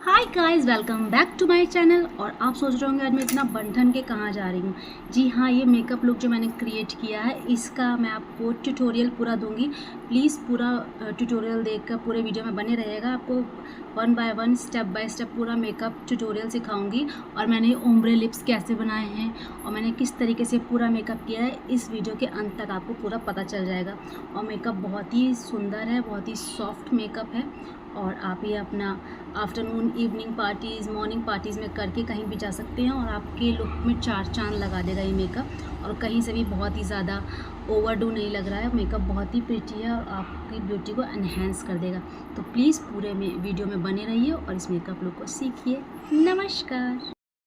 Hi guys, welcome back to my channel. और आप सोच रहे होंगे आज मैं इतना बन के कहाँ जा रही हूँ। जी हाँ, ये मेकअप लुक जो मैंने क्रिएट किया है इसका मैं आपको ट्यूटोरियल पूरा दूंगी। प्लीज़ पूरा ट्यूटोरियल देखकर पूरे वीडियो में बने रहिएगा। आपको one by one step by step पूरा मेकअप ट्यूटोरियल सिखाऊंगी। और मैंने ओम्ब्रे लिप्स कैसे बनाए हैं और मैंने किस तरीके से पूरा मेकअप किया है, इस वीडियो के अंत तक आपको पूरा पता चल जाएगा। और मेकअप बहुत ही सुंदर है, बहुत ही सॉफ्ट मेकअप है। और आप ये अपना afternoon, evening parties, morning parties में करके कहीं भी जा सकते हैं और आपके लुक में चार चांद लगा देगा ये मेकअप। और कहीं से भी बहुत ही ज़्यादा ओवरडू नहीं लग रहा है। मेकअप बहुत ही प्रिटी है और आपकी ब्यूटी को एनहेंस कर देगा। तो प्लीज़ पूरे में वीडियो में बने रहिए और इस मेकअप लुक को सीखिए। नमस्कार।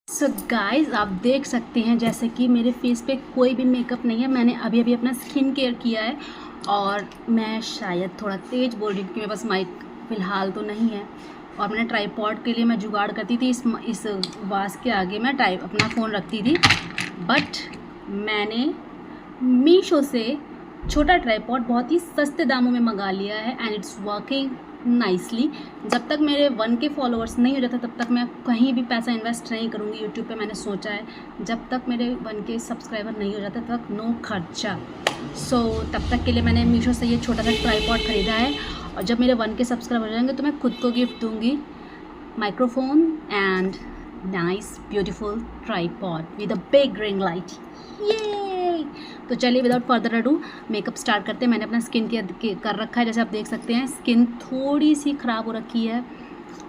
सो गाइज, आप देख सकते हैं जैसे कि मेरे फेस पे कोई भी मेकअप नहीं है। मैंने अभी अभी अपना स्किन केयर किया है। और मैं शायद थोड़ा तेज़ बोल रही हूँ क्योंकि मेरे पास माइक फ़िलहाल तो नहीं है। और मैंने ट्राईपॉड के लिए मैं जुगाड़ करती थी, इस वास के आगे मैं अपना फ़ोन रखती थी। बट मैंने मीशो से छोटा ट्राईपॉड बहुत ही सस्ते दामों में मंगा लिया है एंड इट्स वर्किंग नाइसली। जब तक मेरे 1 के फॉलोअर्स नहीं हो जाते तब तक मैं कहीं भी पैसा इन्वेस्ट नहीं करूँगी यूट्यूब पे। मैंने सोचा है जब तक मेरे 1 के सब्सक्राइबर नहीं हो जाते तब तक नो खर्चा। सो तब तक के लिए मैंने मीशो से ये छोटा सा ट्राईपॉड ख़रीदा है। और जब मेरे 1 के सब्सक्राइबर हो जाएंगे तो मैं खुद को गिफ्ट दूँगी microphone and nice beautiful tripod with a big ring light. ये तो चलिए without further ado makeup start करते हैं। मैंने अपना स्किन केयर कर रखा है। जैसे आप देख सकते हैं स्किन थोड़ी सी ख़राब हो रखी है,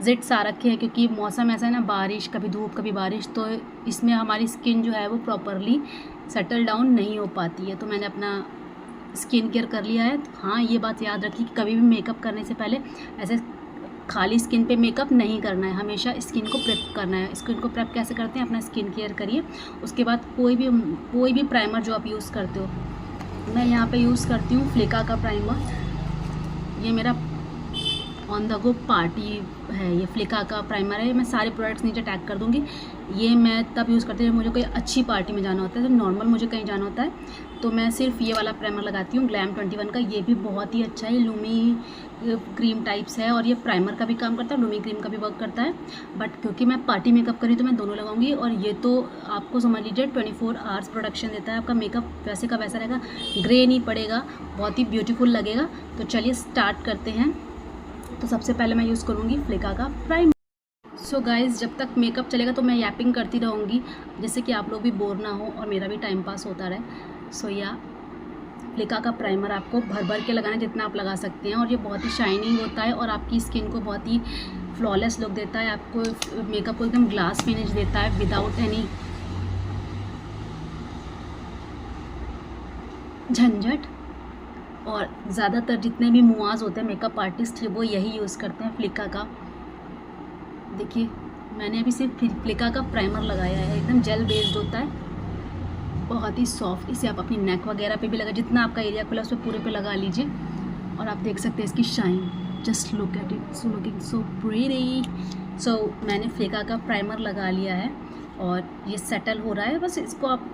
जिट्स आ रखे हैं क्योंकि मौसम ऐसा है ना, बारिश, कभी धूप कभी बारिश, तो इसमें हमारी स्किन जो है वो प्रॉपरली सेटल डाउन नहीं हो पाती है। तो मैंने अपना स्किन केयर कर लिया है। तो हाँ, ये बात याद रखिए कि कभी भी मेकअप करने से पहले ऐसे खाली स्किन पे मेकअप नहीं करना है, हमेशा स्किन को प्रेप करना है। स्किन को प्रेप कैसे करते हैं, अपना स्किन केयर करिए। उसके बाद कोई भी प्राइमर जो आप यूज़ करते हो, मैं यहाँ पे यूज़ करती हूँ फ्लिका का प्राइमर। ये मेरा ऑन द गो पार्टी है, ये फ्लिका का प्राइमर है। मैं सारे प्रोडक्ट्स नीचे टैग कर दूँगी। ये मैं तब यूज़ करती हूँ जब मुझे कोई अच्छी पार्टी में जाना होता है। तो नॉर्मल मुझे कहीं जाना होता है तो मैं सिर्फ ये वाला प्राइमर लगाती हूँ, ग्लैम 21 का। ये भी बहुत ही अच्छा है, लूमी क्रीम टाइप्स है और ये प्राइमर का भी काम करता है, लूमी क्रीम का भी वर्क करता है। बट क्योंकि मैं पार्टी मेकअप करी तो मैं दोनों लगाऊंगी। और ये तो आपको समझ लीजिए 24 आवर्स प्रोडक्शन देता है। आपका मेकअप वैसे का वैसा रहेगा, ग्रे नहीं पड़ेगा, बहुत ही ब्यूटीफुल लगेगा। तो चलिए स्टार्ट करते हैं। तो सबसे पहले मैं यूज़ करूँगी फ्लिका का प्राइमर। सो गाइज़, जब तक मेकअप चलेगा तो मैं यैपिंग करती रहूँगी जिससे कि आप लोग भी बोर ना हो और मेरा भी टाइम पास होता रहे। सो या फ्लिका का प्राइमर आपको भर भर के लगाना है जितना आप लगा सकते हैं। और ये बहुत ही शाइनिंग होता है और आपकी स्किन को बहुत ही फ्लॉलेस लुक देता है। आपको मेकअप को एकदम ग्लास फिनिश देता है विदाउट एनी झंझट। और ज़्यादातर जितने भी मुआज होते हैं मेकअप आर्टिस्ट वो यही यूज़ करते हैं फ्लिका का। देखिए मैंने अभी सिर्फ फ्लिका का प्राइमर लगाया है, एकदम जेल बेस्ड होता है, बहुत ही सॉफ्ट। इसे आप अपनी नेक वगैरह पे भी लगा, जितना आपका एरिया खुला उस पर पूरे पे लगा लीजिए। और आप देख सकते हैं इसकी shine, just look at it, so looking so pretty. So मैंने फ्लिका का प्राइमर लगा लिया है और ये सेटल हो रहा है। बस इसको आप,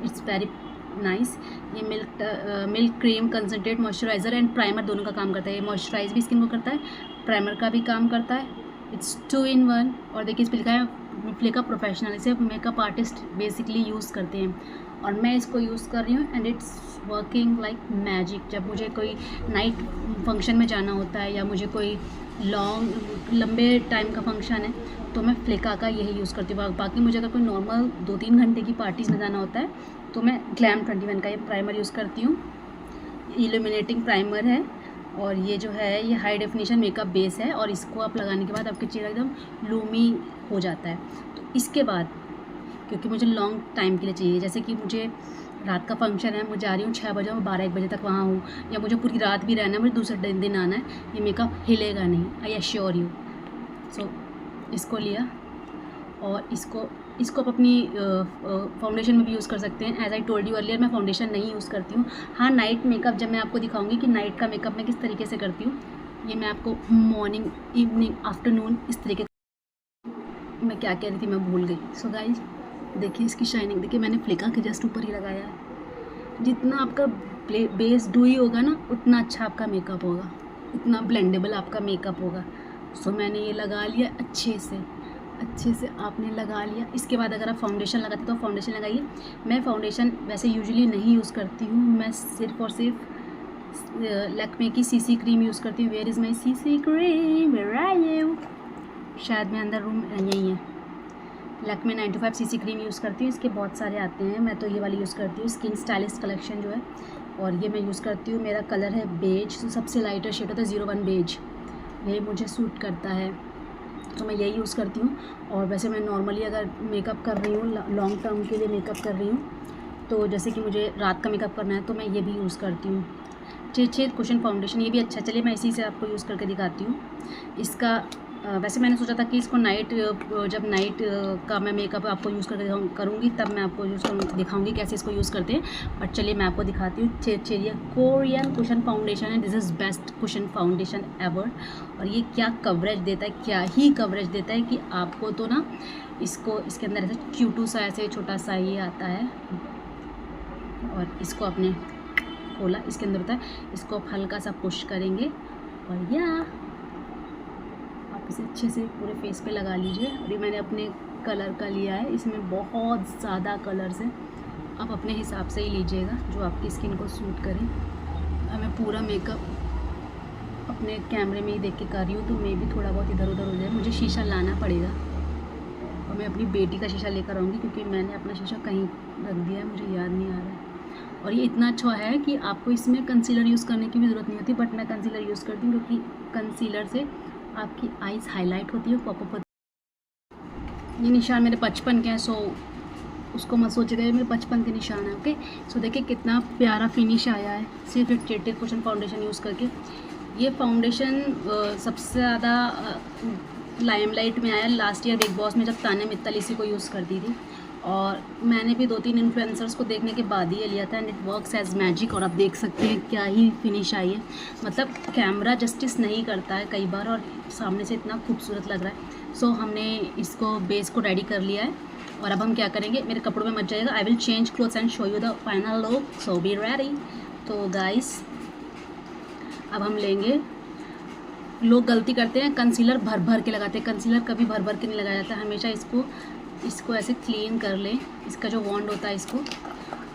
इट्स वेरी नाइस। ये milk cream concentrate moisturiser and primer दोनों का काम करता है। ये मॉइस्चराइज भी स्किन को करता है, प्राइमर का भी काम करता है। It's 2 in 1। और देखिए इस पर लिखा है फ्लिका प्रोफेशनल। इसे मेकअप आर्टिस्ट बेसिकली यूज़ करते हैं और मैं इसको यूज़ कर रही हूँ and it's working like magic. जब मुझे कोई नाइट फंक्शन में जाना होता है या मुझे कोई लंबे टाइम का फंक्शन है तो मैं फ्लिका का यही यूज़ करती हूँ। बाकी मुझे अगर कोई नॉर्मल 2-3 घंटे की पार्टीज़ में जाना होता है तो मैं ग्लैम 21 का ये प्राइमर यूज़ करती हूँ। इल्यूमिनेटिंग प्राइमर है और ये जो है ये हाई डेफिनेशन मेकअप बेस है। और इसको आप लगाने के बाद आपके चेहरा एकदम लूमी हो जाता है। तो इसके बाद क्योंकि मुझे लॉन्ग टाइम के लिए चाहिए, जैसे कि मुझे रात का फंक्शन है, मैं जा रही हूँ 6 बजे, मैं 12-1 बजे तक वहाँ हूँ, या मुझे पूरी रात भी रहना है, मुझे दूसरे दिन आना है, ये मेकअप हिलेगा नहीं, आई एश्योर यू। सो इसको लिया और इसको आप अपनी फाउंडेशन में भी यूज़ कर सकते हैं। As I told you earlier, मैं फाउंडेशन नहीं यूज़ करती हूँ। हाँ, नाइट मेकअप जब मैं आपको दिखाऊंगी कि नाइट का मेकअप मैं किस तरीके से करती हूँ, ये मैं आपको मॉर्निंग, इवनिंग, आफ्टरनून इस तरीके। मैं क्या कह रही थी, मैं भूल गई। सो गाइज देखिए इसकी शाइनिंग, देखिए मैंने फ्लिका के जस्ट ऊपर ही लगाया है। जितना आपका बेस डूई होगा ना उतना अच्छा आपका मेकअप होगा, उतना ब्लेंडेबल आपका मेकअप होगा। सो मैंने ये लगा लिया अच्छे से आपने लगा लिया। इसके बाद अगर आप फाउंडेशन लगाते तो फाउंडेशन लगाइए। मैं फाउंडेशन वैसे यूजुअली नहीं यूज़ करती हूँ, मैं सिर्फ़ और सिर्फ लैक्मे की सीसी क्रीम यूज़ करती हूँ। Where is my CC cream, where are you? शायद मैं अंदर रूम यहीं है। लैक्मे 95 सीसी क्रीम यूज़ करती हूँ। इसके बहुत सारे आते हैं, मैं तो ये वाली यूज़ करती हूँ, स्किन स्टाइलिस्ट कलेक्शन जो है, और ये मैं यूज़ करती हूँ। मेरा कलर है बेज, सबसे लाइटर शेड होता है 01 बेज, यही मुझे सूट करता है, तो मैं यही यूज़ करती हूँ। और वैसे मैं नॉर्मली अगर मेकअप कर रही हूँ, लॉन्ग टर्म के लिए मेकअप कर रही हूँ, तो जैसे कि मुझे रात का मेकअप करना है तो मैं ये भी यूज़ करती हूँ। छेद कुशन फाउंडेशन, ये भी अच्छा, चलिए मैं इसी से आपको यूज़ करके दिखाती हूँ। इसका वैसे मैंने सोचा था कि इसको जब नाइट का मैं मेकअप आपको यूज़ करके करूँगी तब मैं आपको दिखाऊँगी कैसे इसको यूज़ करते हैं, बट चलिए मैं आपको दिखाती हूँ। ये कोरियन कुशन फाउंडेशन है, this is best cushion foundation ever. और ये क्या कवरेज देता है, क्या ही कवरेज देता है कि आपको तो ना इसके अंदर ऐसे क्यूटू सा ऐसे छोटा सा ये आता है, और इसको आपने खोला, इसके अंदर होता है, इसको आप हल्का सा पुश करेंगे और या आप इसे अच्छे से पूरे फेस पे लगा लीजिए। और ये मैंने अपने कलर का लिया है, इसमें बहुत ज़्यादा कलर्स हैं, आप अपने हिसाब से ही लीजिएगा जो आपकी स्किन को सूट करे। अब मैं पूरा मेकअप अपने कैमरे में ही देख के कर रही हूँ, तो मैं भी थोड़ा बहुत इधर उधर हो जाए, मुझे शीशा लाना पड़ेगा, और मैं अपनी बेटी का शीशा लेकर आऊँगी क्योंकि मैंने अपना शीशा कहीं रख दिया है, मुझे याद नहीं आ रहा है। और ये इतना अच्छा है कि आपको इसमें कंसीलर यूज़ करने की भी ज़रूरत नहीं होती, बट मैं कंसीलर यूज़ करती हूँ क्योंकि कंसीलर से आपकी आईज़ हाईलाइट होती है, पॉपअप होती है। ये निशान मेरे 55 के हैं, सो उसको मत सोचिएगा, ये मेरे 55 के निशान है। ओके, सो देखिए कितना प्यारा फिनिश आया है सिर्फ एक छेद कुशन फाउंडेशन यूज़ करके। ये फाउंडेशन सबसे ज़्यादा लाइमलाइट में आया लास्ट ईयर बिग बॉस में, जब तान्या मित्तल इसी को यूज़ करती थी, और मैंने भी 2-3 इन्फ्लुएंसर्स को देखने के बाद ही ये लिया था, and it works as magic. और आप देख सकते हैं क्या ही फिनिश आई है, मतलब कैमरा जस्टिस नहीं करता है कई बार, और सामने से इतना खूबसूरत लग रहा है। सो हमने इसको बेस को रेडी कर लिया है, और अब हम क्या करेंगे, मेरे कपड़ों में मत जाएगा, I will change clothes and show you the final look, so be ready. तो गाइस अब हम लेंगे, लोग गलती करते हैं कंसीलर भर भर के लगाते हैं, कंसीलर कभी भर भर के नहीं लगाया जाता, हमेशा इसको ऐसे क्लीन कर लें, इसका जो वॉन्ड होता है इसको,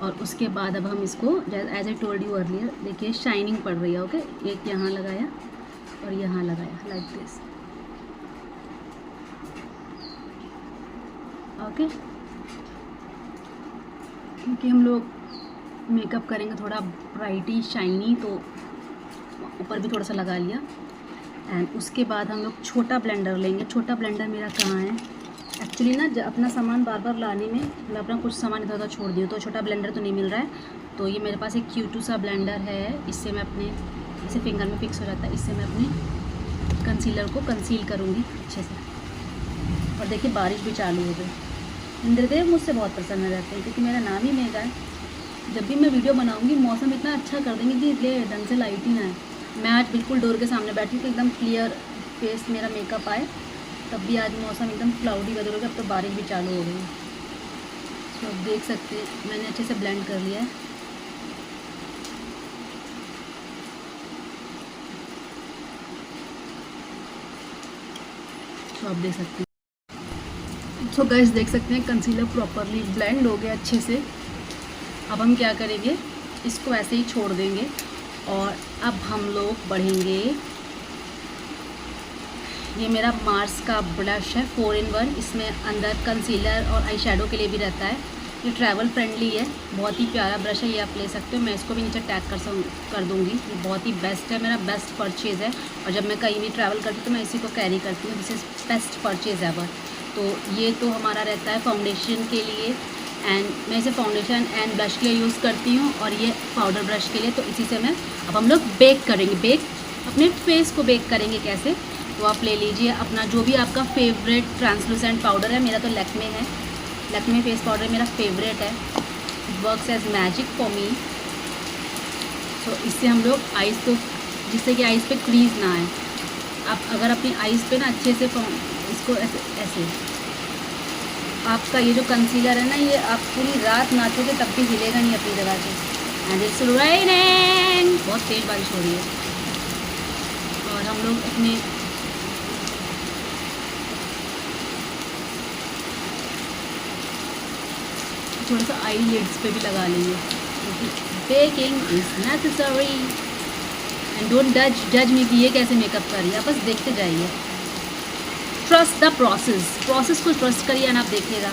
और उसके बाद अब हम इसको as I told you earlier, देखिए शाइनिंग पड़ रही है। ओके, एक यहाँ लगाया और यहाँ लगाया लाइक दिस। ओके, क्योंकि हम लोग मेकअप करेंगे थोड़ा ब्राइटी शाइनी, तो ऊपर भी थोड़ा सा लगा लिया। एंड उसके बाद हम लोग छोटा ब्लेंडर लेंगे। छोटा ब्लेंडर मेरा कहाँ है, एक्चुअली ना अपना सामान बार बार लाने में मतलब अपना कुछ सामान इधर उधर छोड़ दिया, तो छोटा ब्लेंडर तो नहीं मिल रहा है, तो ये मेरे पास एक क्यूटू सा ब्लेंडर है, इससे मैं अपने इसे फिंगर में फिक्स हो जाता है, इससे मैं अपने कंसीलर को कंसील करूँगी अच्छे से। और देखिए बारिश भी चालू हो गई। इंद्रदेव मुझसे बहुत प्रसन्न रहते हैं क्योंकि मेरा नाम ही मेघा है। जब भी मैं वीडियो बनाऊँगी मौसम इतना अच्छा कर देंगे कि ले ढंग से लाइट ही ना है। मैं आज बिल्कुल डोर के सामने बैठी हूँ कि एकदम क्लियर फेस मेरा मेकअप आए, तब भी आज मौसम एकदम क्लाउडी वेदर हो गया, अब तो बारिश भी चालू हो गई है। तो आप देख सकते हैं मैंने अच्छे से ब्लेंड कर लिया है। तो आप देख सकते हैं, तो गाइस देख सकते हैं कंसीलर प्रॉपरली ब्लेंड हो गया अच्छे से। अब हम क्या करेंगे, इसको ऐसे ही छोड़ देंगे, और अब हम लोग बढ़ेंगे। ये मेरा मार्स का ब्लश है 4-in-1, इसमें अंदर कंसीलर और आई शेडो के लिए भी रहता है। ये ट्रैवल फ्रेंडली है, बहुत ही प्यारा ब्रश है, ये आप ले सकते हो। मैं इसको भी नीचे टैग कर दूँगी, ये बहुत ही बेस्ट है, मेरा बेस्ट परचेज़ है। और जब मैं कहीं भी ट्रैवल करती हूँ तो मैं इसी को कैरी करती हूँ, this is best purchase ever. तो ये तो हमारा रहता है फाउंडेशन के लिए, एंड मैं इसे फाउंडेशन एंड ब्लश के लिए यूज़ करती हूँ, और ये पाउडर ब्रश के लिए। तो इसी से मैं अब हम लोग बेक करेंगे, अपने फेस को बेक करेंगे कैसे, तो आप ले लीजिए अपना जो भी आपका फेवरेट ट्रांसलूसेंट पाउडर है। मेरा तो लैक्मे है, लैक्मे फेस पाउडर मेरा फेवरेट है, it works as magic for me. तो इससे हम लोग आइज़ को, जिससे कि आइज़ पे क्रीज ना आए, आप अगर अपनी आइज़ पे ना अच्छे से इसको ऐसे आपका ये जो कंसीलर है ना, ये आप पूरी रात नाचोगे तब भी हिलेगा नहीं अपनी जगह से। एंड इट्स रेनिंग, बहुत तेज़ बारिश हो रही है, और हम लोग अपने थोड़ा सा आई लिड्स पे भी लगा लेंगे, क्योंकि baking is necessary. And don't जज मी कि ये कैसे मेकअप कर रही है, बस देखते जाइए। ट्रस्ट द प्रोसेस को ट्रस्ट करिए एंड आप देखिएगा।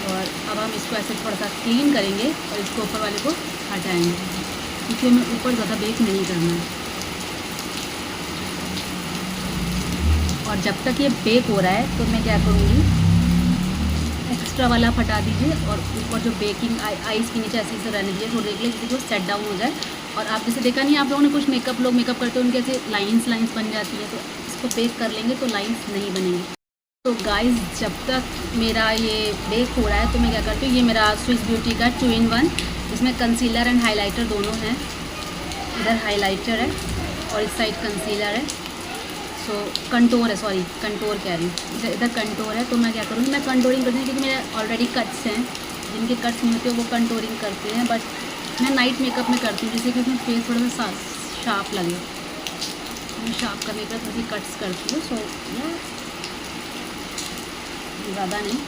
और अब हम इसको ऐसे थोड़ा सा क्लीन करेंगे और इसको ऊपर वाले को हटाएंगे, क्योंकि हमें ऊपर ज़्यादा बेक नहीं करना है। और जब तक ये बेक हो रहा है तो मैं क्या करूँगी, एक्स्ट्रा वाला आप हटा दीजिए और ऊपर जो बेकिंग आइस के नीचे ऐसे से रहने दीजिए, थोड़ी देर के लिए जिससे वो सेट डाउन हो जाए। और आप जैसे देखा नहीं, आप लोगों ने कुछ लोग मेकअप करते हैं, उनके ऐसे लाइंस बन जाती है, तो इसको बेक कर लेंगे तो लाइंस नहीं बनेंगी। तो गाइस, जब तक मेरा ये बेक हो रहा है तो मैं क्या करती हूँ, ये मेरा स्विस ब्यूटी का 2 in 1, इसमें कंसीलर एंड हाइलाइटर दोनों हैं। इधर हाइलाइटर है और इस साइड कंसीलर है, सो कंटोर है, सॉरी कंटोर कह रही हूँ, इधर कंटोर है। तो मैं क्या करूँगी, मैं कंटोरिंग करती हूँ, क्योंकि मेरे ऑलरेडी कट्स हैं, जिनके कट्स नहीं होते वो कंटोरिंग करते हैं, बट मैं नाइट मेकअप में करती हूँ, जिससे कि उसमें फेस थोड़ा सा शार्प लगे। मैं शार्प करने पर थोड़ी कट्स करती हूँ, सो ज़्यादा नहीं।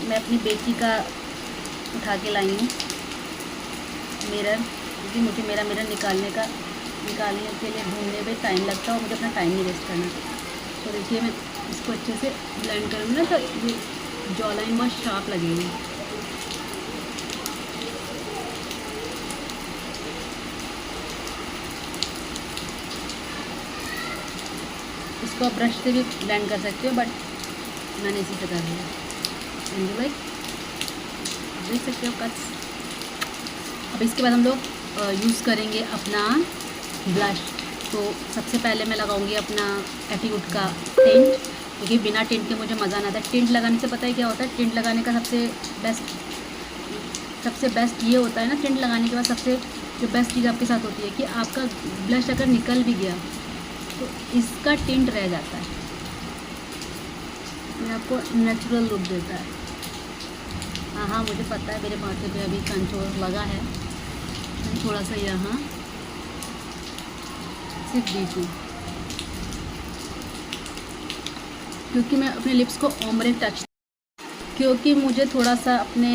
मैं अपनी बेटी का उठा के लाई हूँ मिरर, क्योंकि मुझे मेरा मिरर निकालने के लिए ढूंढने में टाइम लगता है और मुझे अपना टाइम नहीं वेस्ट करना। तो देखिए, मैं इसको अच्छे से ब्लेंड करूँगी ना, तो ये जॉ लाइन बहुत शार्प लगेगी। इसको आप ब्रश से भी ब्लेंड कर सकते हो, बट मैंने इसी से कर लिया। एंड लाइक देख सकते हो कट्स। अब इसके बाद हम लोग यूज़ करेंगे अपना ब्लश। तो सबसे पहले मैं लगाऊंगी अपना एटीट्यूड का टिंट, क्योंकि बिना टिंट के मुझे मज़ा ना आता है। टिंट लगाने से पता है क्या होता है, टिंट लगाने का सबसे बेस्ट ये होता है ना, टिंट लगाने के बाद सबसे जो बेस्ट चीज़ आपके साथ होती है कि आपका ब्लश अगर निकल भी गया तो इसका टिंट रह जाता है, ये आपको नेचुरल लुक देता है। हाँ, मुझे पता है मेरे माथे पे अभी कंटूर लगा है, मैं थोड़ा सा यहाँ सिर्फ दी थी, क्योंकि मैं अपने लिप्स को ओम्ब्रे टच, क्योंकि मुझे थोड़ा सा अपने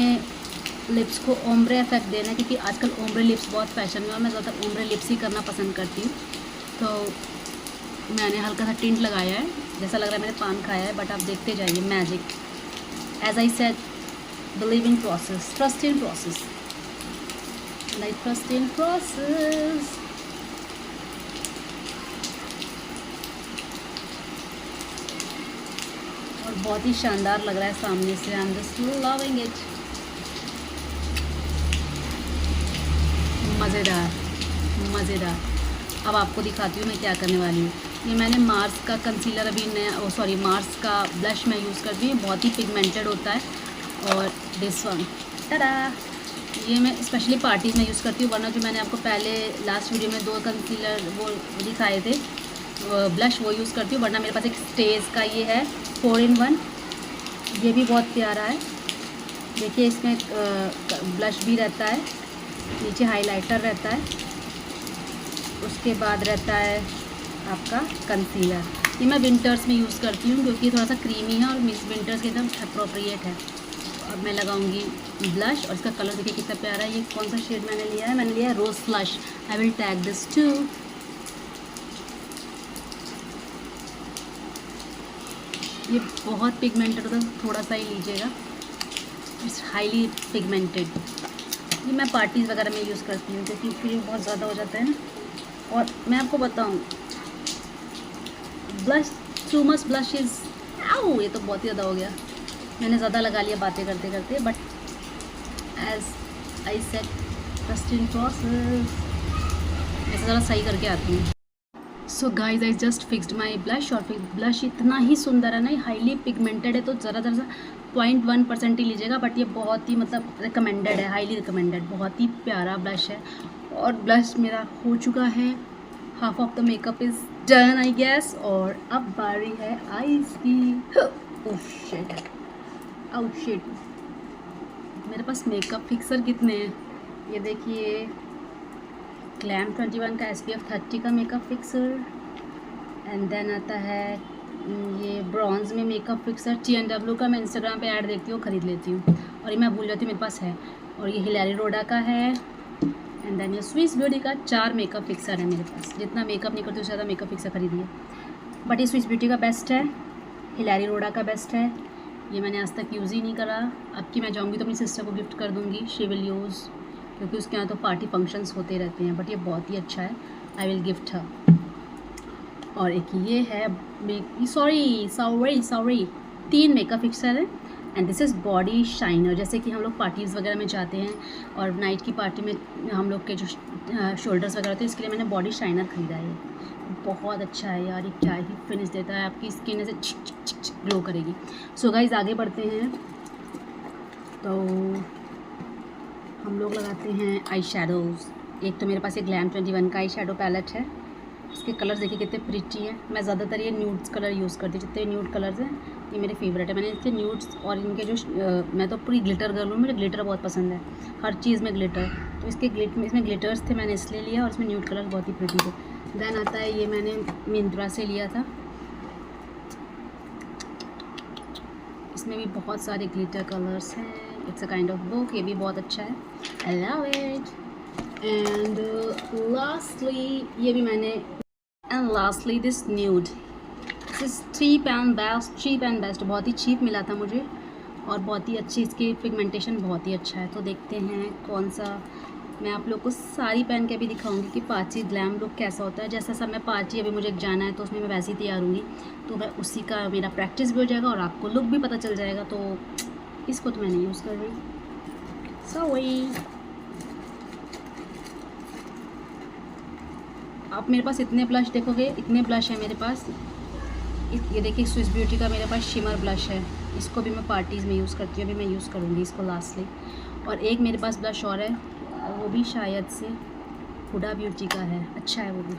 लिप्स को ओम्ब्रे इफेक्ट देना है, क्योंकि आजकल ओम्ब्रे लिप्स बहुत फैशन में और मैं ज़्यादा ओम्ब्रे लिप्स ही करना पसंद करती हूँ। तो मैंने हल्का सा टिंट लगाया है, जैसा लग रहा है मैंने पान खाया है, बट आप देखते जाइए magic. As I said, believe in process, trust in process, like trust in process. और बहुत ही शानदार लग रहा है सामने से, I am just loving it. मज़ेदार। अब आपको दिखाती हूँ मैं क्या करने वाली हूँ। ये मैंने मार्स का कंसीलर अभी नया, मार्स का ब्लश मैं यूज़ करती हूँ, बहुत ही पिगमेंटेड होता है। और दिस वन, टाडा, ये मैं स्पेशली पार्टीज़ में यूज़ करती हूँ, वरना जो मैंने आपको पहले लास्ट वीडियो में 2 कंसीलर वो दिखाए थे ब्लश, वो यूज़ करती हूँ। वरना मेरे पास एक स्टेज का ये है 4 in 1, ये भी बहुत प्यारा है। देखिए, इसमें ब्लश भी रहता है, नीचे हाइलाइटर रहता है, उसके बाद रहता है आपका कंसीलर। ये मैं विंटर्स में यूज़ करती हूँ, क्योंकि थोड़ा सा क्रीमी है और विंटर्स के एकदम अप्रोप्रिएट है। अब मैं लगाऊंगी ब्लश, और इसका कलर देखिए कितना प्यारा है। ये कौन सा शेड मैंने लिया है, मैंने लिया है rose flush. I will tag this too. ये बहुत पिगमेंटेड होता है, थोड़ा सा ही लीजिएगा, इट्स हाईली पिगमेंटेड। ये मैं पार्टीज़ वगैरह में यूज़ करती हूँ, क्योंकि फिर बहुत ज़्यादा हो जाता है ना। और मैं आपको बताऊँ, blush, too much blush is, आओ, ये तो बहुत ही ज़्यादा हो गया, मैंने ज़्यादा लगा लिया बातें करते करते। But as I said, trust in process, ऐसे ज़रा सही करके आती हूँ। So guys, I just fixed my blush, और फिर ब्लश इतना ही सुंदर है ना, हाईली पिगमेंटेड है, तो ज़रा 0.1% ही लीजिएगा, बट ये बहुत ही रिकमेंडेड है, हाईली रिकमेंडेड, बहुत ही प्यारा ब्लश है। और ब्लश मेरा हो चुका है, half of the makeup is done I guess. और अब बारी है आईज की। ओह शिट, मेरे पास मेकअप फिक्सर कितने हैं, ये देखिए। ग्लैम 21 का SPF 30 का मेकअप फिक्सर, एंड देन आता है ये ब्रॉन्ज़ में मेकअप फिक्सर। TNW का मैं इंस्टाग्राम पे ऐड देखती हूँ, ख़रीद लेती हूँ, और ये मैं भूल जाती हूँ मेरे पास है। और ये हिलेरी रोडा का है, एंड देन ये स्विस ब्यूटी का 4 मेकअप फिक्सर है मेरे पास। जितना मेकअप नहीं करती उससे ज़्यादा मेकअप फिक्सर खरीदिए, बट ये स्विस ब्यूटी का बेस्ट है, हिलेरी रोडा का बेस्ट है। ये मैंने आज तक यूज़ ही नहीं करा, अब की मैं जाऊँगी तो अपनी सिस्टर को गिफ्ट कर दूँगी, शी विल यूज़, क्योंकि उसके यहाँ तो पार्टी फंक्शंस होते रहते हैं, बट ये बहुत ही अच्छा है, आई विल गिफ्ट हर। और एक ये है सॉरी 3 मेकअप फिक्सर है, and this is body shiner. जैसे कि हम लोग पार्टीज़ वगैरह में जाते हैं और नाइट की पार्टी में हम लोग के जो शोल्डर्स वगैरह होते हैं, इसके लिए मैंने बॉडी शाइनर ख़रीदा है। बहुत अच्छा है यार, ये क्या ही फिनिश देता है, आपकी स्किन ऐसे चिक ग्लो करेगी। सो गाइज आगे बढ़ते हैं, तो हम लोग लगाते हैं आई शेडोज़। एक तो मेरे पास ये ग्लैम 21 का आई शेडो पैलेट है, इसके कलर्स देखिए कितने प्रिटी हैं। मैं ज़्यादातर ये न्यूड्स कलर यूज़ करती हूँ, जितने न्यूड कलर्स हैं ये मेरे फेवरेट है। मैंने इसके न्यूड्स और इनके जो मैं तो पूरी ग्लिटर गर्ल हूँ, मुझे ग्लिटर बहुत पसंद है, हर चीज़ में ग्लिटर, तो इसमें ग्लिटर्स थे, मैंने इसलिए लिया, और इसमें न्यूड कलर बहुत ही प्रिटी थे। देन आता है ये मैंने मिंत्रा से लिया था, इसमें भी बहुत सारे ग्लिटर कलर्स हैं, it's a kind of book, ये भी बहुत अच्छा है, I love it. And lastly ये भी मैंने, and lastly this nude, this is cheap and best, बहुत ही चीप मिला था मुझे, और बहुत ही अच्छी इसकी पिगमेंटेशन बहुत ही अच्छा है। तो देखते हैं कौन सा, मैं आप लोग को साड़ी पहन के भी दिखाऊंगी कि पार्टी ग्लैम लुक कैसा होता है। जैसा सब मैं पार्टी अभी मुझे जाना है तो उसमें मैं वैसे ही तैयार हूँगी, तो मैं उसी का मेरा प्रैक्टिस भी हो जाएगा और आपको लुक भी पता चल जाएगा। तो इसको तो मैं नहीं यूज़ कर रही, सॉरी। आप मेरे पास इतने ब्लश देखोगे, इतने ब्लश है मेरे पास। ये देखिए स्विस ब्यूटी का मेरे पास शिमर ब्लश है, इसको भी मैं पार्टीज़ में यूज़ करती हूँ, अभी मैं यूज़ करूँगी इसको लास्टली। और एक मेरे पास ब्लश और है, वो भी शायद से हुडा ब्यूटी का है, अच्छा है वो भी,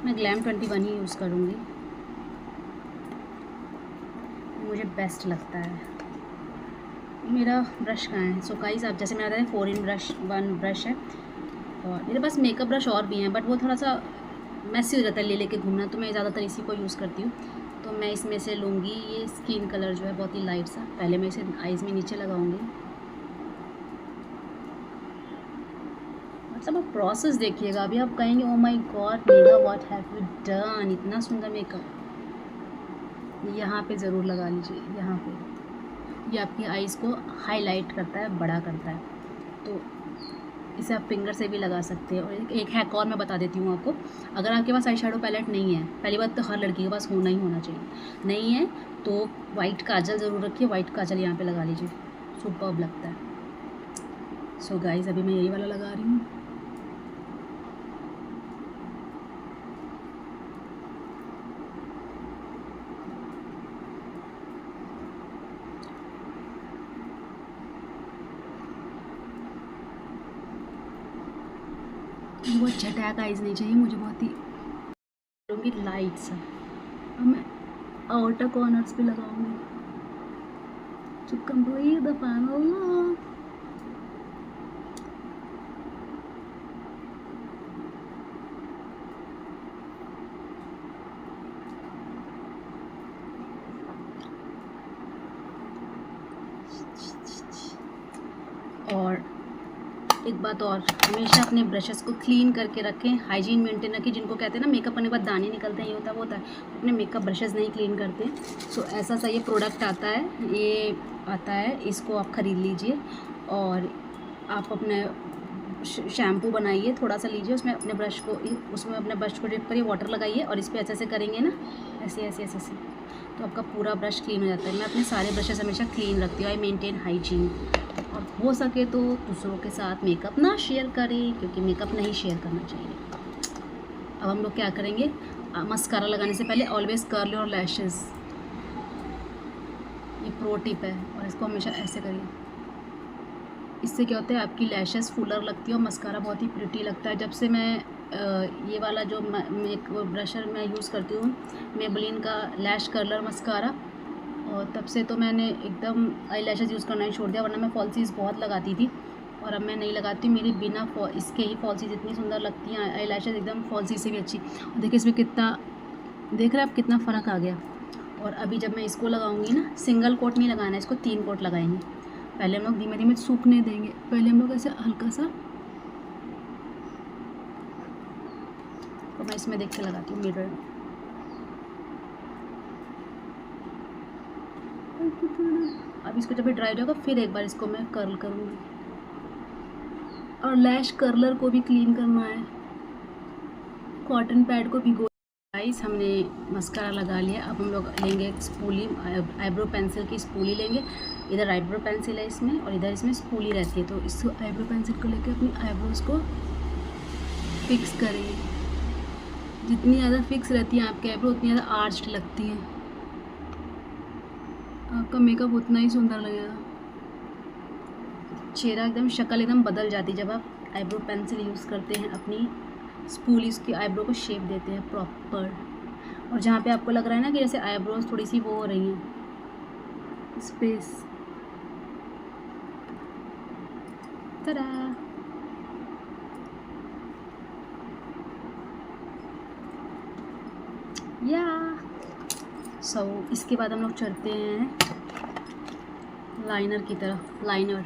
मैं ग्लैम 21 ही यूज़ करूँगी, मुझे बेस्ट लगता है। मेरा ब्रश कहाँ है, सो गाइस आप जैसे मेरा 4-in-1 ब्रश है, और मेरे पास मेकअप ब्रश और भी हैं, बट वो थोड़ा सा मैसी हो जाता है ले के घूमना, तो मैं ज़्यादातर इसी को यूज़ करती हूँ। तो मैं इसमें से लूँगी ये स्किन कलर जो है बहुत ही लाइट सा, पहले मैं इसे आइज़ में नीचे लगाऊँगी। मतलब आप प्रोसेस देखिएगा, अभी आप कहेंगे oh my God mega what have you done, इतना सुंदर मेकअप। यहाँ पे ज़रूर लगा लीजिए, यहाँ पे, ये आपकी आइज़ को हाईलाइट करता है, बड़ा करता है, तो इसे आप फिंगर से भी लगा सकते हैं। और एक हैक और मैं बता देती हूँ आपको, अगर आपके पास आई शेडो पैलेट नहीं है, पहली बात तो हर लड़की के पास होना ही होना चाहिए, नहीं है तो वाइट काजल ज़रूर रखिए, वाइट काजल यहाँ पे लगा लीजिए, सुपर्ब लगता है। सो गाइस अभी मैं यही वाला लगा रही हूँ। बहुत झटैक आइज नहीं चाहिए मुझे, बहुत ही लूँगी लाइट सा। अब मैं आउटर कॉर्नर्स पे लगाऊंगी to complete the final look. और एक बात और, हमेशा अपने ब्रशेस को क्लीन करके रखें, हाइजीन मेंटेन रखें। जिनको कहते हैं ना मेकअप करने के बाद दाने निकलते हैं, ये होता है अपने मेकअप ब्रशेस नहीं क्लीन करते। सो ऐसा सा ये प्रोडक्ट आता है, ये आता है, इसको आप ख़रीद लीजिए और आप अपने शैम्पू बनाइए, थोड़ा सा लीजिए, उसमें अपने ब्रश को डिप करिए, वाटर लगाइए और इस पर ऐसे करेंगे ना, ऐसे ऐसे ऐसे ऐसे, तो आपका पूरा ब्रश क्लीन हो जाता है। मैं अपने सारे ब्रशेस हमेशा क्लीन रखती हूँ, आई मेंटेन हाइजीन। और हो सके तो दूसरों के साथ मेकअप ना शेयर करें, क्योंकि मेकअप नहीं शेयर करना चाहिए। अब हम लोग क्या करेंगे, मस्कारा लगाने से पहले ऑलवेज कर्ल योर लैशेज़, ये प्रो टिप है, और इसको हमेशा ऐसे करिए। इससे क्या होता है, आपकी लैशेस फुलर लगती है और मस्कारा बहुत ही प्रिटी लगता है। जब से मैं ये वाला जो ब्रशर मैं यूज़ करती हूँ, मेबेलिन का लैश कर्लर मस्कारा, और तब से तो मैंने एकदम आई लैशेज़ यूज़ करना ही छोड़ दिया, वरना मैं फॉल्सीज़ बहुत लगाती थी और अब मैं नहीं लगाती। मेरी बिना इसके ही फॉल्सीज़ इतनी सुंदर लगती हैं, आई लैशेज़ एकदम फॉल्सी से भी अच्छी। और देखिए इसमें कितना, देख रहे हैं आप कितना फ़र्क आ गया। और अभी जब मैं इसको लगाऊंगी ना, सिंगल कोट नहीं लगाना है इसको, 3 कोट लगाएंगे। पहले हम लोग धीमे धीमे सूखने देंगे, पहले हम लोग ऐसे हल्का सा, तो मैं इसमें देख के लगाती हूँ मिरर। अब इसको जब भी ड्राई होगा फिर एक बार इसको मैं कर्ल करूँगी। और लैश कर्लर को भी क्लीन करना है, कॉटन पैड को भिगो। गाइस हमने मस्कारा लगा लिया। अब हम लोग लेंगे एक स्पूली, आईब्रो पेंसिल की स्पूली लेंगे। इधर आईब्रो पेंसिल है इसमें और इधर इसमें स्पूली रहती है, तो इस आईब्रो पेंसिल को लेकर अपनी आईब्रोज को फिक्स करेंगे। जितनी ज़्यादा फिक्स रहती है आपकी आईब्रो उतनी ज़्यादा आर्च्ड लगती है, आपका मेकअप उतना ही सुंदर लगेगा। चेहरा एकदम, शक्ल एकदम बदल जाती है जब आप आईब्रो पेंसिल यूज़ करते हैं। अपनी स्पूली उसकी आईब्रो को शेप देते हैं प्रॉपर। और जहाँ पे आपको लग रहा है ना कि जैसे आईब्रोज थोड़ी सी वो हो रही हैं, स्पेस, तड़ा। या इसके बाद हम लोग चलते हैं लाइनर की तरफ। लाइनर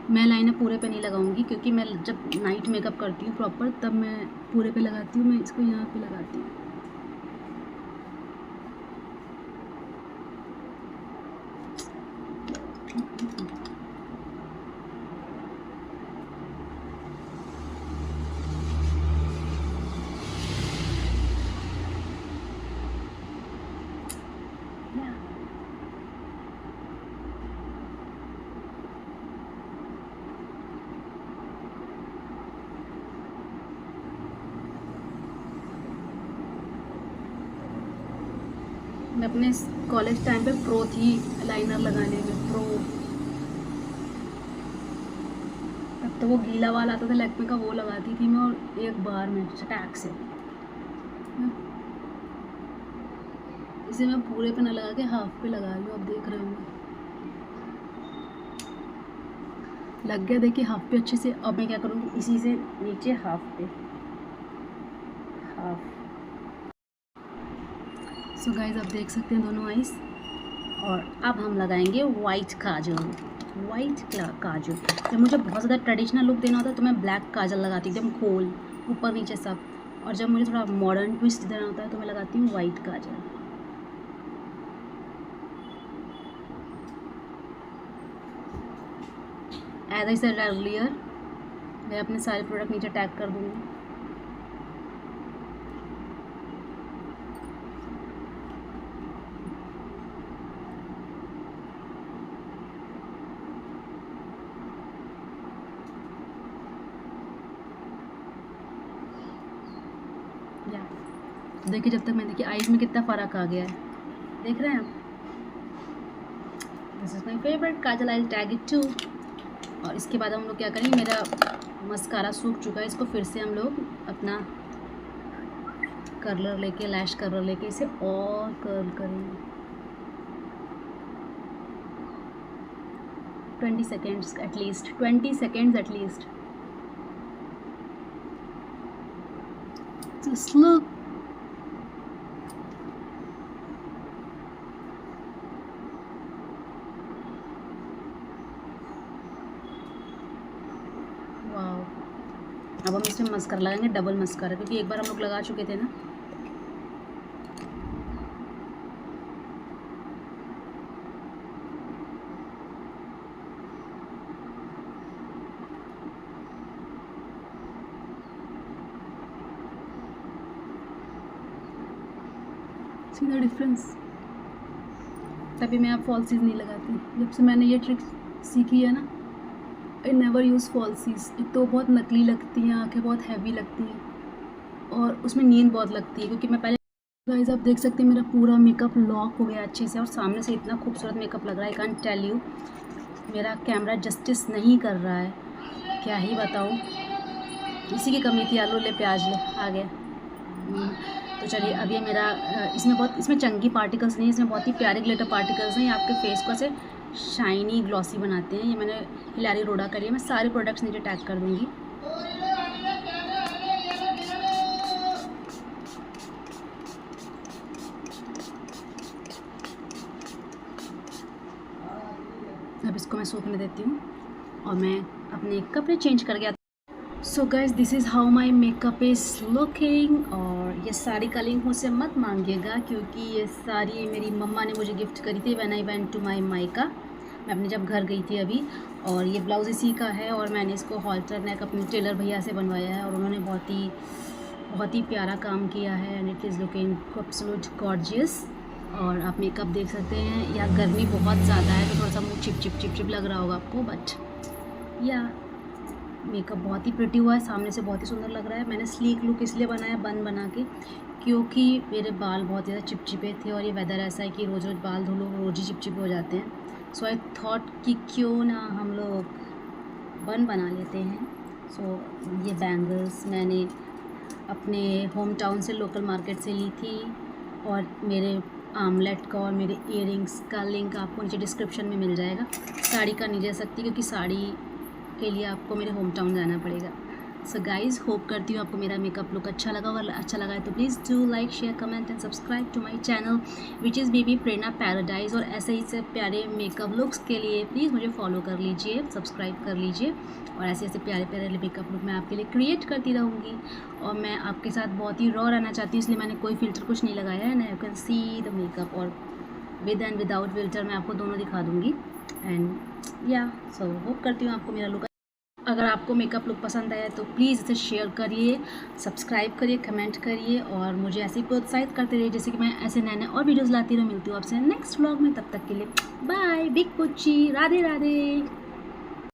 मैं लाइनर पूरे पे नहीं लगाऊंगी, क्योंकि मैं जब नाइट मेकअप करती हूँ प्रॉपर तब मैं पूरे पे लगाती हूँ। मैं इसको यहाँ पे लगाती हूँ। मैं अपने कॉलेज टाइम पे प्रो थी लाइनर लगाने में, प्रो। तब तो वो गीला वाला आता था लैक्मे का, वो लगाती थी मैं, और एक बार में चटाक से। इसे मैं पूरे पे ना लगा के हाफ पे लगा रही हूँ, अब देख रहे होंगे लग गया। देखिए हाफ पे अच्छे से। अब मैं क्या करूँगी, इसी से नीचे हाफ पे, हाफ। सो गाइस आप देख सकते हैं दोनों आइज। और अब हम लगाएंगे वाइट काजल। वाइट काजल, जब मुझे बहुत ज़्यादा ट्रेडिशनल लुक देना होता है तो मैं ब्लैक काजल लगाती हूँ, एकदम खोल ऊपर नीचे सब। और जब मुझे थोड़ा मॉडर्न ट्विस्ट देना होता है तो मैं लगाती हूँ वाइट काजल। एज आई सेड अर्लियर, मैं अपने सारे प्रोडक्ट नीचे टैग कर दूँगी। देखिए जब तक मैं, देखिए आईज में कितना फ़र्क आ गया है, देख रहे हैं आप। This is my favourite kajal, I tag it too. और इसके बाद हम लोग क्या करेंगे, मेरा मस्कारा सूख चुका है, इसको फिर से हम लोग अपना कर्लर लेके, लैश कर्लर लेके इसे और कर्ल करेंगे। 20 seconds at least, 20 seconds at least. Just look. Wow. अब हम इसमें मस्कारा लगाएंगे, डबल मस्कारा, क्योंकि एक बार हम लोग लगा चुके थे ना। See the difference. तभी मैं अब फॉल्सीज नहीं लगाती। जब से मैंने ये ट्रिक सीखी है ना, आई नेवर यूज़ फॉल्सीज। एक तो बहुत नकली लगती हैं, आंखें बहुत हैवी लगती हैं और उसमें नींद बहुत लगती है। क्योंकि मैं पहले, गाइस आप देख सकते हैं मेरा पूरा मेकअप लॉक हो गया अच्छे से और सामने से इतना खूबसूरत मेकअप लग रहा है। आई कांट टेल यू, मेरा कैमरा जस्टिस नहीं कर रहा है, क्या ही बताऊँ। इसी की कमी थी। आलू ले, प्याज ले, आ गया। तो चलिए अब ये मेरा इसमें चंकी पार्टिकल्स नहीं है, इसमें बहुत ही प्यारे ग्लिटर पार्टिकल्स हैं। ये आपके फेस को ऐसे शाइनी ग्लॉसी बनाते हैं। ये मैंने हिलारी रोडा करी है। मैं सारे प्रोडक्ट्स नीचे टैग कर दूँगी। अब इसको मैं सूखने देती हूँ और मैं अपने कपड़े चेंज कर गया। So guys this is how my makeup is looking. और ये साड़ी का लिंक मुझसे मत मांगिएगा क्योंकि ये साड़ी मेरी मम्मा ने मुझे गिफ्ट करी थी when I went to my maika. मैं अपने जब घर गई थी अभी। और ये ब्लाउज़ इसी का है और मैंने इसको हॉल्टर नेक अपने टेलर भैया से बनवाया है और उन्होंने बहुत ही प्यारा काम किया है and it is looking absolute gorgeous. और आप मेकअप देख सकते हैं। यहाँ गर्मी बहुत ज़्यादा है तो थोड़ा सा मुँह चिप लग रहा होगा आपको, बट या मेकअप बहुत ही प्रिटी हुआ है, सामने से बहुत ही सुंदर लग रहा है। मैंने स्लीक लुक इसलिए बनाया बन बना के क्योंकि मेरे बाल बहुत ज़्यादा चिपचिपे थे और ये वेदर ऐसा है कि रोज़ बाल धो लो रोज़ ही चिपचिपे हो जाते हैं। सो आई थॉट कि क्यों ना हम लोग बन बना लेते हैं। सो ये बैंगल्स मैंने अपने होम टाउन से लोकल मार्केट से ली थी और मेरे आमलेट का और मेरे इयररिंग्स का लिंक आपको नीचे डिस्क्रिप्शन में मिल जाएगा। साड़ी का नहीं जा सकती क्योंकि साड़ी के लिए आपको मेरे होम टाउन जाना पड़ेगा। सो गाइज़ होप करती हूँ आपको मेरा मेकअप लुक अच्छा लगा। अगर अच्छा लगा है तो please do like share comment and subscribe to my channel which is baby Prerna paradise. और ऐसे ही से प्यारे मेकअप लुक्स के लिए प्लीज़ मुझे फॉलो कर लीजिए, सब्सक्राइब कर लीजिए और ऐसे प्यारे मेकअप लुक मैं आपके लिए क्रिएट करती रहूँगी। और मैं आपके साथ बहुत ही रॉ रहना चाहती हूँ इसलिए मैंने कोई फ़िल्टर कुछ नहीं लगाया है ना। You can see the makeup और विद एंड विदाउट फ़िल्टर मैं आपको दोनों दिखा दूँगी। एंड या सो होप करती हूँ आपको मेरा लुक। अगर आपको मेकअप लुक पसंद आया तो प्लीज़ इसे शेयर करिए, सब्सक्राइब करिए, कमेंट करिए और मुझे ऐसे ही प्रोत्साहित करते रहिए जैसे कि मैं ऐसे नए और वीडियोज़ लाती रहूँ। मिलती हूँ आपसे नेक्स्ट व्लॉग में, तब तक के लिए बाय। बिग पुच्ची, राधे राधे।